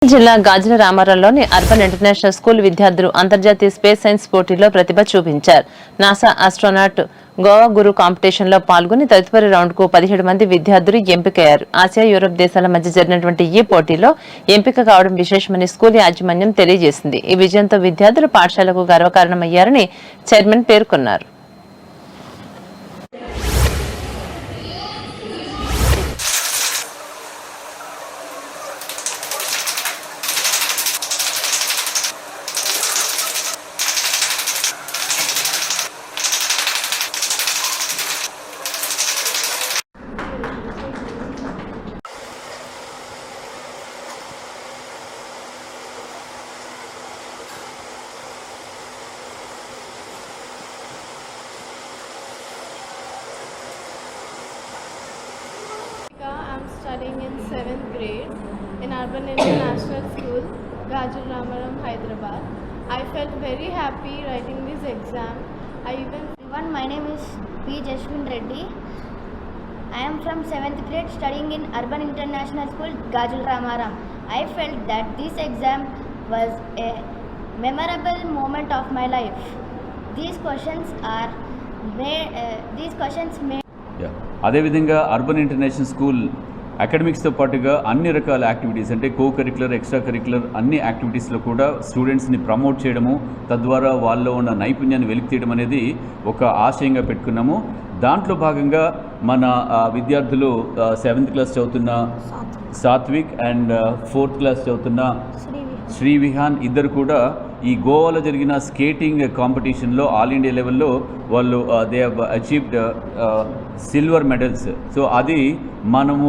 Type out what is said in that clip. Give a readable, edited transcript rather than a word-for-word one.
జిల్లా గాజుల రామారంలోని urban international school విద్యార్థులు అంతర్జాతీయ స్పేస్ సైన్స్ పోటీలో ప్రతిభ చూపించారు. నాసా ఆస్ట్రోనాట్ గోవా గురు కాంపిటీషన్ లో పాల్గొని తదుపరి రౌండ్ కు 17 మంది విద్యార్థులు ఎంపికయ్యారు. ఆసియా, యూరప్ దేశాల మధ్య జరిగినటువంటి ఈ పోటీలో ఎంపిక కావడం విశేషమని స్కూల్ యాజమాన్యం తెలియజేసింది. ఈ విజయంతో విద్యార్థులు పాఠశాలకు గర్వకారణమయ్యారని చైర్మన్ పేర్కొన్నారు. I'm studying in 7th grade in Urban International School, Gajul Ramaram, Hyderabad. I felt very happy writing this exam. My name is P. Jaswin Reddy. I am from 7th grade studying in Urban International School, Gajul Ramaram. I felt that this exam was a memorable moment of my life. These questions made అదేవిధంగా urban international school అకాడమిక్స్తో పాటుగా అన్ని రకాల activities అంటే co curricular, extra curricular అన్ని యాక్టివిటీస్లో కూడా స్టూడెంట్స్ని promote చేయడము, తద్వారా వాళ్ళలో ఉన్న నైపుణ్యాన్ని వెలికితీయడం అనేది ఒక ఆశయంగా పెట్టుకున్నాము. దాంట్లో భాగంగా మన విద్యార్థులు 7th క్లాస్ చదువుతున్న సాత్విక్ అండ్ 4th క్లాస్ చదువుతున్న శ్రీ విహాన్ ఇద్దరు కూడా ఈ గోవాలో జరిగిన స్కేటింగ్ కాంపిటీషన్లో ఆల్ ఇండియా లెవెల్లో వాళ్ళు they have achieved silver medals. So అది మనము